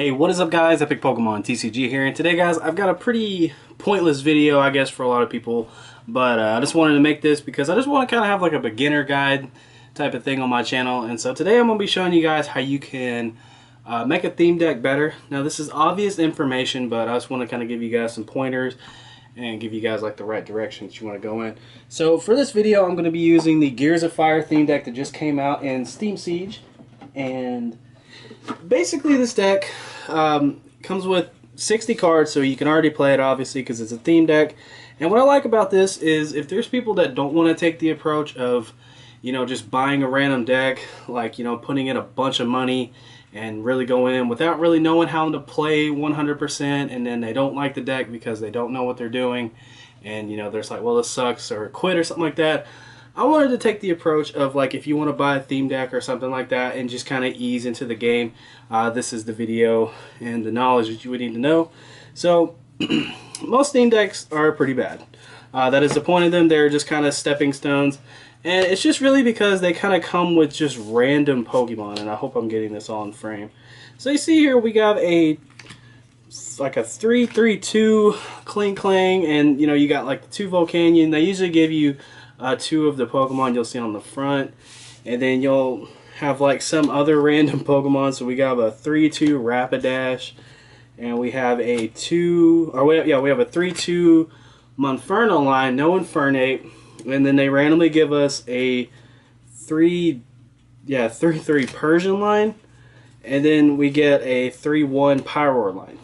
Hey, what is up guys? Epic Pokemon TCG here, and today guys, I've got a pretty pointless video, I guess, for a lot of people, but I just wanted to make this because I just want to kind of have like a beginner guide type of thing on my channel. And so today I'm going to be showing you guys how you can make a theme deck better. Now this is obvious information, but I just want to kind of give you guys some pointers and give you guys like the right direction that you want to go in. So for this video, I'm going to be using the Gears of Fire theme deck that just came out in Steam Siege, and basically this deck comes with 60 cards, so you can already play it obviously because it's a theme deck. And what I like about this is if there's people that don't want to take the approach of, you know, just buying a random deck, like, you know, putting in a bunch of money and really going in without really knowing how to play 100%, and then they don't like the deck because they don't know what they're doing, and, you know, there's like, well, this sucks, or quit or something like that. I wanted to take the approach of, like, if you want to buy a theme deck or something like that and just kind of ease into the game, this is the video and the knowledge that you would need to know. So most theme decks are pretty bad. That is the point of them. They're just kind of stepping stones, and it's just really because they kind of come with just random Pokemon. And I hope I'm getting this all in frame. So you see here we got like a 3/3/2 Kling Klang, and, you know, you got like the 2 Volcanion. They usually give you 2 of the Pokemon you'll see on the front, and then you'll have like some other random Pokemon. So we got a 3/2 Rapidash, and we have a 2, or we have a 3/2 Monferno line, no Infernape, and then they randomly give us a 3/3 Persian line, and then we get a 3/1 Pyroar line.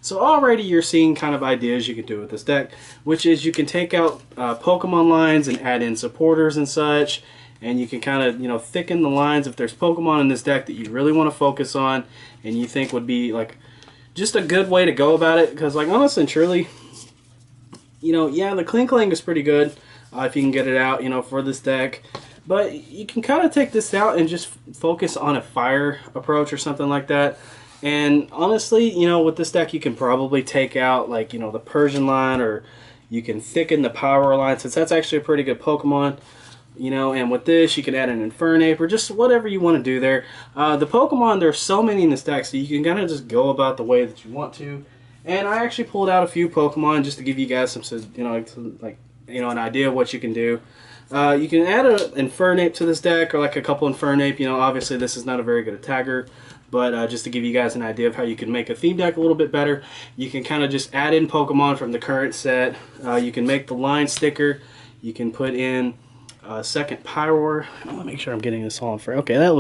So already you're seeing kind of ideas you can do with this deck, which is you can take out Pokemon lines and add in supporters and such, and you can kind of, you know, thicken the lines if there's Pokemon in this deck that you really want to focus on and you think would be like just a good way to go about it. Because, like, honestly and truly, you know, yeah, the Kling Klang is pretty good if you can get it out, you know, for this deck. But you can kind of take this out and just focus on a fire approach or something like that. And honestly, you know, with this deck you can probably take out, like, you know, the Persian line, or you can thicken the Power line, since that's actually a pretty good Pokemon, you know. And with this you can add an Infernape or just whatever you want to do there. The Pokemon, there's so many in this deck, so you can kind of just go about the way that you want to. And I actually pulled out a few Pokemon just to give you guys some, you know, like, you know, an idea of what you can do. You can add an Infernape to this deck, or like a couple Infernape. You know, obviously this is not a very good attacker, but just to give you guys an idea of how you can make a theme deck a little bit better, you can kind of just add in Pokemon from the current set. You can make the line sticker. You can put in a second Pyroar. I want to make sure I'm getting this all in frame. Okay, that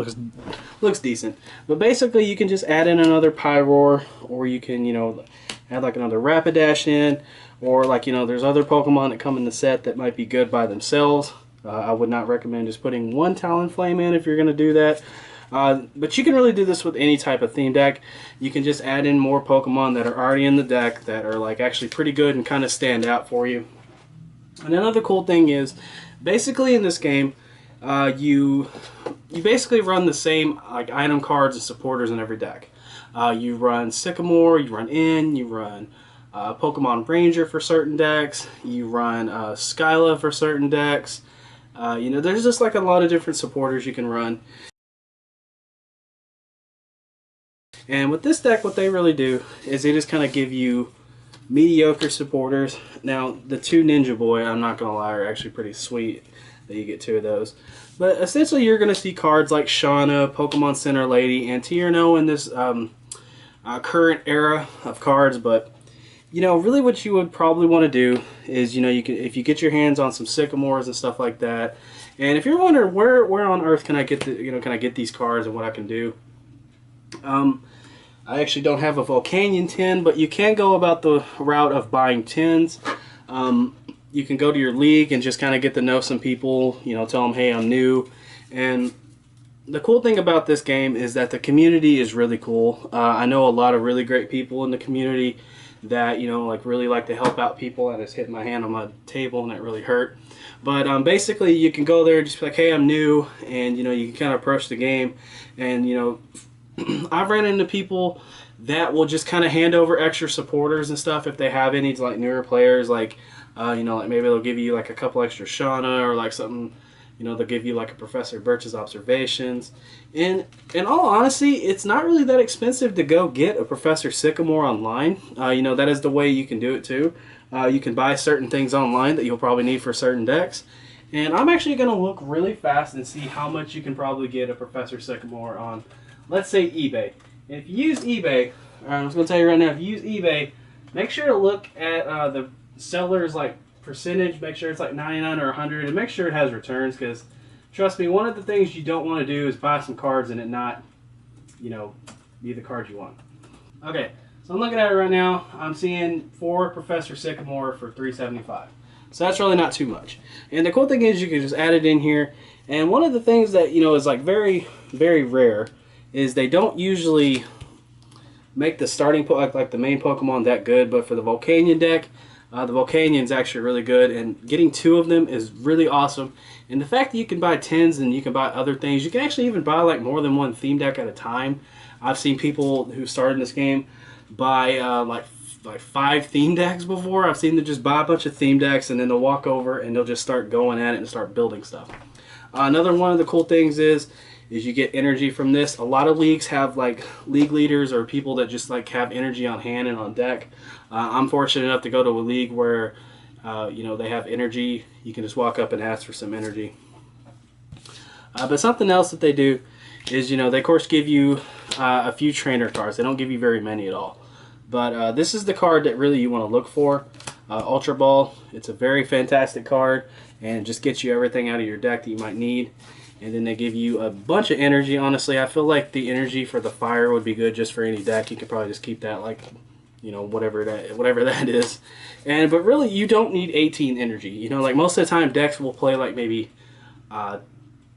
looks decent. But basically, you can just add in another Pyroar, or you can, you know, add like another Rapidash in, or, like, you know, there's other Pokemon that come in the set that might be good by themselves. I would not recommend just putting one Talonflame in if you're going to do that. But you can really do this with any type of theme deck. You can just add in more Pokemon that are already in the deck that are, like, actually pretty good and kind of stand out for you. And another cool thing is, basically in this game, you basically run the same, like, item cards and supporters in every deck. You run Sycamore, you run In, you run Pokemon Ranger for certain decks, you run Skyla for certain decks. You know, there's just like a lot of different supporters you can run. And with this deck, what they really do is they just kind of give you mediocre supporters. Now, the 2 Ninja Boy, I'm not going to lie, are actually pretty sweet that you get 2 of those. But essentially, you're going to see cards like Shauna, Pokemon Center Lady, and Tierno in this current era of cards. But, you know, really what you would probably want to do is, you know, you can, if you get your hands on some Sycamores and stuff like that, and if you're wondering where on earth can I get the, you know, can I get these cards and what I can do, I actually don't have a Volcanion tin, but you can go about the route of buying tins. You can go to your league and just kind of get to know some people, you know, tell them, hey, I'm new. And the cool thing about this game is that the community is really cool. I know a lot of really great people in the community that, you know, like, really like to help out people. I just hit my hand on my table and it really hurt. But basically you can go there and just be like, hey, I'm new, and, you know, you can kind of approach the game. And, you know, I've ran into people that will just kind of hand over extra supporters and stuff if they have any to, like, newer players. Like, you know, like maybe they'll give you like a couple extra Shauna, or like something, You know, they'll give you like a Professor Birch's observations. And in all honesty, it's not really that expensive to go get a Professor Sycamore online. You know, that is the way you can do it too. You can buy certain things online that you'll probably need for certain decks. And I'm actually going to look really fast and see how much you can probably get a Professor Sycamore on, let's say, eBay. And if you use eBay, I'm just going to tell you right now, if you use eBay, make sure to look at the seller's like percentage, make sure it's like 99 or 100, and make sure it has returns, because trust me, one of the things you don't want to do is buy some cards and it not, you know, be the card you want. Okay, so I'm looking at it right now. I'm seeing 4 Professor Sycamore for $3.75. So that's really not too much. And the cool thing is you can just add it in here. And one of the things that, you know, is like very, very rare is they don't usually make the starting like the main Pokemon that good, but for the Volcanion deck, the Volcanion's actually really good, and getting 2 of them is really awesome. And the fact that you can buy 10s and you can buy other things, you can actually even buy like more than one theme deck at a time. I've seen people who started in this game buy like 5 theme decks before. I've seen them just buy a bunch of theme decks and then they'll walk over and they'll just start going at it and start building stuff. Another one of the cool things is you get energy from this. A lot of leagues have like league leaders or people that just like have energy on hand and on deck. I'm fortunate enough to go to a league where you know, they have energy. You can just walk up and ask for some energy. But something else that they do is, you know, they of course give you a few trainer cards. They don't give you very many at all. But this is the card that really you want to look for. Ultra Ball. It's a very fantastic card and just gets you everything out of your deck that you might need. And then they give you a bunch of energy. Honestly, I feel like the energy for the fire would be good just for any deck. You could probably just keep that like, you know, whatever that is. But really, you don't need 18 energy. You know, like most of the time, decks will play like maybe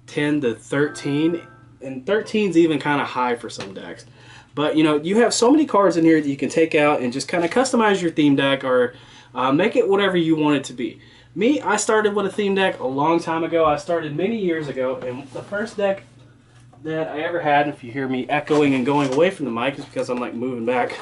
10 to 13, and 13 is even kind of high for some decks. But you know, you have so many cards in here that you can take out and just kind of customize your theme deck or make it whatever you want it to be. Me, I started with a theme deck a long time ago. I started many years ago, and the first deck that I ever had, and if you hear me echoing and going away from the mic, is because I'm like moving back.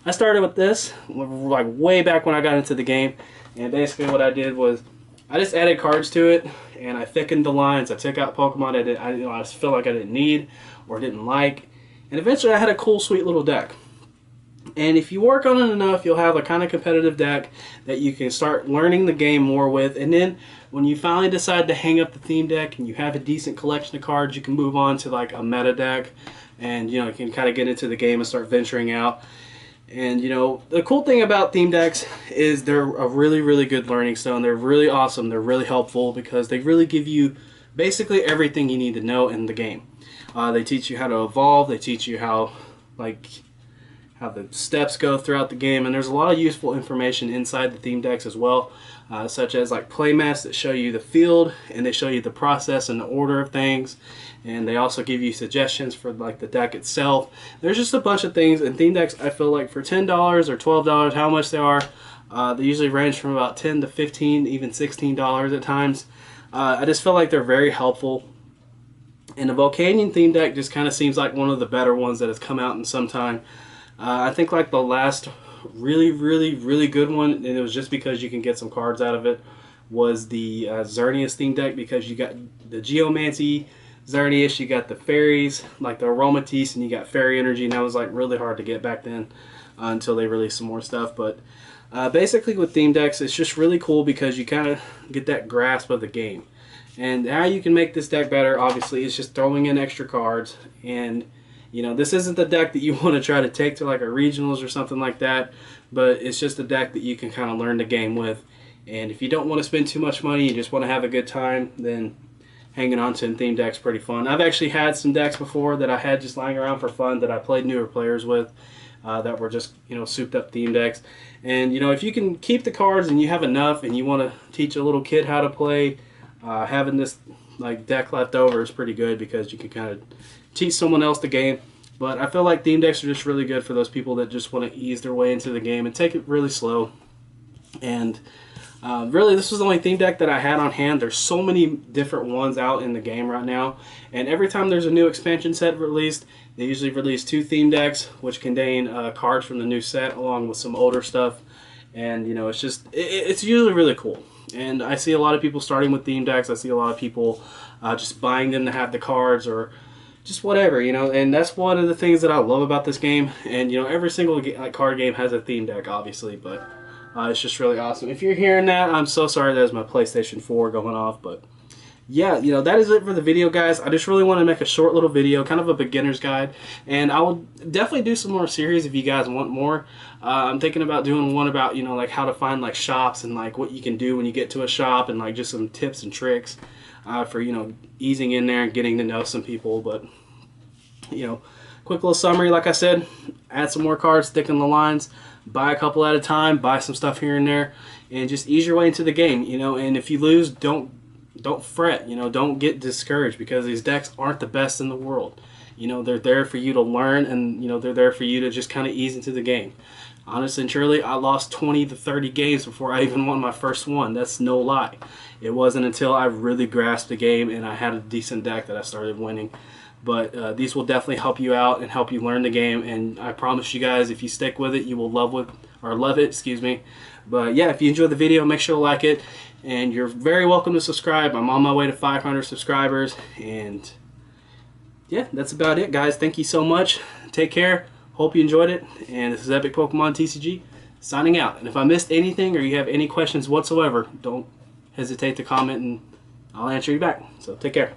I started with this like way back when I got into the game, and basically what I did was I just added cards to it and I thickened the lines. I took out Pokemon I just feel like I didn't need or didn't like, and eventually I had a cool, sweet little deck. And if you work on it enough, you'll have a kind of competitive deck that you can start learning the game more with. And then when you finally decide to hang up the theme deck and you have a decent collection of cards, you can move on to like a meta deck, and you know, you can kind of get into the game and start venturing out. And you know, the cool thing about theme decks is they're a really, really good learning stone. They're really awesome. They're really helpful because they really give you basically everything you need to know in the game. They teach you how to evolve. They teach you how the steps go throughout the game, and there's a lot of useful information inside the theme decks as well, such as like playmats that show you the field and they show you the process and the order of things, and they also give you suggestions for like the deck itself. There's just a bunch of things, and theme decks, I feel like for $10 or $12, how much they are, they usually range from about $10 to $15, even $16 at times. I just feel like they're very helpful. And the Volcanion theme deck just kind of seems like one of the better ones that has come out in some time. I think like the last really, really, really good one, and it was just because you can get some cards out of it, was the Xerneas theme deck, because you got the Geomancy Xerneas, you got the fairies, like the Aromatisse, and you got fairy energy, and that was like really hard to get back then until they released some more stuff. But basically with theme decks, it's just really cool because you kind of get that grasp of the game. And how you can make this deck better, obviously, is just throwing in extra cards. And you know, this isn't the deck that you want to try to take to like a regionals or something like that, but it's just a deck that you can kind of learn the game with. And if you don't want to spend too much money, you just want to have a good time, then hanging on to theme decks pretty fun. I've actually had some decks before that I had just lying around for fun that I played newer players with that were just, you know, souped up theme decks. And you know, if you can keep the cards and you have enough and you want to teach a little kid how to play, having this like deck left over is pretty good because you can kind of teach someone else the game. But I feel like theme decks are just really good for those people that just want to ease their way into the game and take it really slow. And really, this was the only theme deck that I had on hand. There's so many different ones out in the game right now, and every time there's a new expansion set released, they usually release 2 theme decks which contain cards from the new set along with some older stuff. And you know, it's just it's usually really cool. And I see a lot of people starting with theme decks. I see a lot of people just buying them to have the cards or just whatever, you know. And that's one of the things that I love about this game. And, you know, every single card game has a theme deck, obviously, but it's just really awesome. If you're hearing that, I'm so sorry. That was my PlayStation 4 going off, but yeah, you know, that is it for the video, guys. I just really want to make a short little video, kind of a beginner's guide, and I will definitely do some more series if you guys want more. I'm thinking about doing one about, you know, like how to find like shops and like what you can do when you get to a shop and like just some tips and tricks for, you know, easing in there and getting to know some people. But, you know, quick little summary, like I said, add some more cards, thicken the lines, buy a couple at a time, buy some stuff here and there, and just ease your way into the game, you know. And if you lose, don't fret, you know, don't get discouraged, because these decks aren't the best in the world. You know, they're there for you to learn, and, you know, they're there for you to just kind of ease into the game. Honestly and truly, I lost 20 to 30 games before I even won my first one. That's no lie. It wasn't until I really grasped the game and I had a decent deck that I started winning. But these will definitely help you out and help you learn the game, and I promise you guys, if you stick with it, you will love it, excuse me. But yeah, if you enjoyed the video, make sure to like it, and you're very welcome to subscribe. I'm on my way to 500 subscribers, and yeah, that's about it, guys. Thank you so much. Take care. Hope you enjoyed it, and this is Epic Pokemon TCG signing out. And if I missed anything or you have any questions whatsoever, don't hesitate to comment and I'll answer you back. So take care.